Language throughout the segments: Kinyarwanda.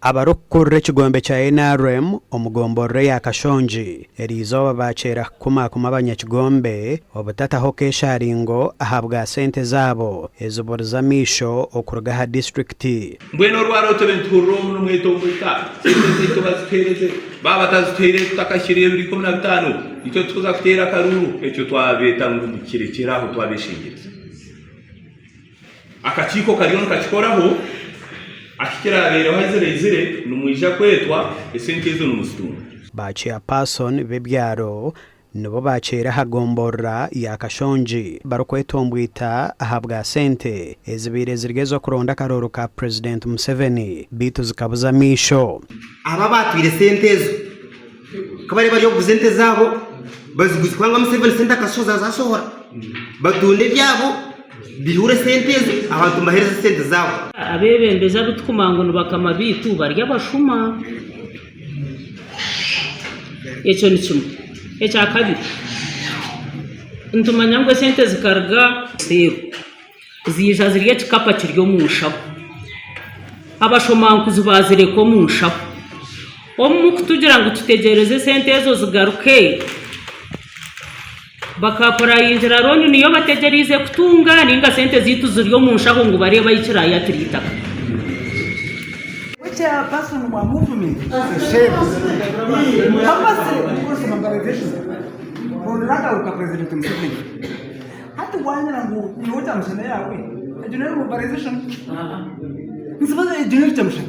abarukkurra ekigombe kya NRM omugomboro ya Kashonji eriizooba bakyera kumakuma abanyakigombe obutataho kesharingo ahabwa sente zaabo eziburiza amisho okuruga ha disitulikiti mbwenu rwaro tebenturo n'umweto mwita sente tubazitereze baba tazitereze takashiriye 15 icyo tuza kutera karuru ecyo twabeta mu kirekeraho twabishingiriza akachiko kariyo kachikoraho akikira rero hazire numwija kwetwa esentezo n'umusitunga bachiya person bebyaro nibo bakyera hagombora ya Kashonji barukwetombwita ahabwa sente ezibire zirigezo kuronda karoro ka President Museveni bitu zikabuza misho aba batwire sentezo kabari bari oguzente zabo baziguzkwanga Museveni senta kasoza zasohora batunde byabo bihure sentezo abantu bahereza sente zabo abebembeza bitkumangono bakama bitu barya bashuma ecyo ni kimwe ecya kabiri ntumanya ngo sente zikarga zero zija ziriye kikapa kiryo munshaho abashomankuzi bazireko munshaho omuku tugira ngo tutegereze sente ezo zigaruke bakapora yinjira roni niyo bategerize kutunga ninga sente zitu ziriyo munshaho ngo bareba yikira yatirita Which person who are movement shape purpose because mobilization runaka kwa President Museveni hata wanyana ngo niwota mshana yawe general mobilization nsibaza general chamshana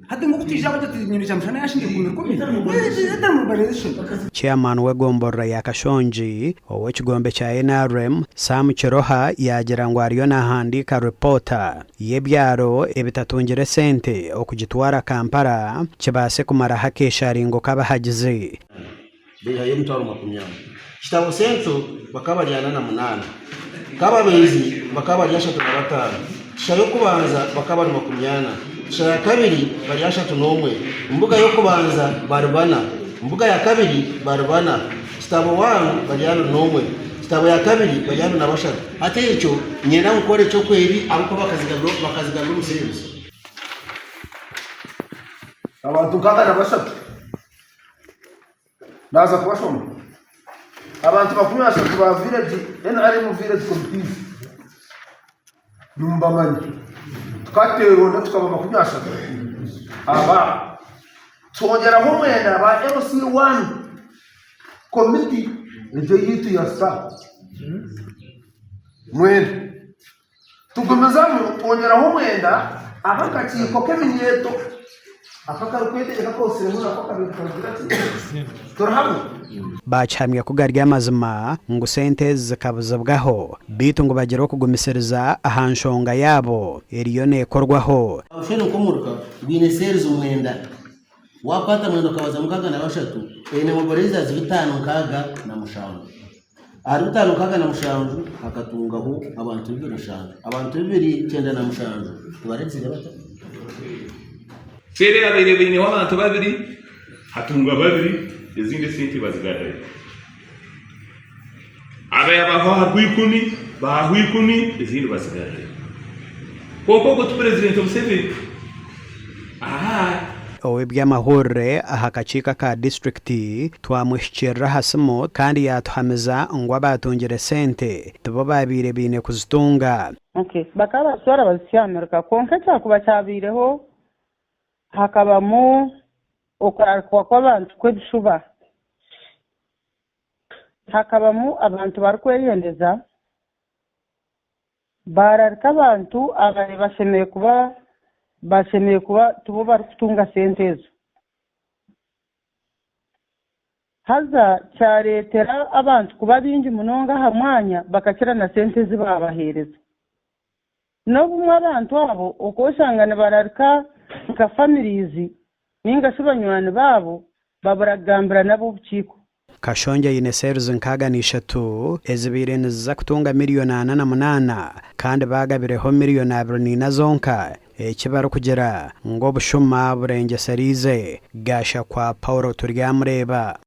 hata ngukutija bajati general chamshana yashinge kumikumi hata mobilization Chairman wegombora ya Kashonji owekigombe kya NRM Sam Kiroha yagira ngo ariyo nahandika reporter yebyaro ebitatungire sente okugitwara Kampala kibase kumara hakesharingo kabahagize bihaye mutwaro makumyana kitabo sento bakabaryana na 8 kababezi bakabaryasha 5 shayo kubanza bakabari 80 shaya kabiri baryasha 1 mbuga yo kubanza barubana mbuga ya kabiri barubana kitabo wangu baryana 1 kitabo ya kabiri baryana na bashatu ate icyo nyenda mukore cyo kweri abuko bakazigabira umusebenzi abantu kaka na bashatu naza kubashoma abantu bakumyasha kuba village NRM village committee numbamani tukatero ndo tukaba makumyasha aba twongera ho mwenda ba MC1 committee nje yitu ya staff mwenda tugomezamo twongera ho mwenda abakachiko keminyeto akakarukwete kakosire muri akakarukwete bachamya kugarya amazima ngo sente zikabuzabwaho bitu ngo bagera kugumiseriza ahanshonga yabo eriyo nekorwaho afene komuruka binesereza umwenda wapata mwendo kabaza mukaga na bashatu ene mobiliza zibitano kaga na mushango ari bitano kaga na mushango akatungaho abantu b'irashanga abantu b'iri na mushango tubaretse bata sere abere bine w'abantu babiri hatunga babiri ezinde sente bazigadaye abe abaho hwikumi bahwikumi ezinde bazigadaye koko tu President Museveni owebyamahurre ahakachika ka districti twamushikirra hasimo kandi yatuhamiza ngo abatungire sente tubo babire bine kuzitunga bakaba basora bazisyamerika konke cyakuba cyabireho hakabamu okwarakwa kw'abantu kw'ebishuba hakabamu abantu barikweyendeza bararika abantu abari bashemeye kuba tubo bari kutunga sente ezo haza cyaretera abantu kuba bingi munonga ha mwanya bakakira na sente zibabahereza n'obumwe abantu abo okoshangana bararika nka families ninga sibanywani babo babaragambira nabo bukiko Kashonja yine seruzi nkaga n'eshatu ezibire niza kutunga miliyoni 8 kandi bagabireho miliyoni 2 zonka ekibaro kugera ngo bushuma burengeserize gasha kwa Paulo Turyamureba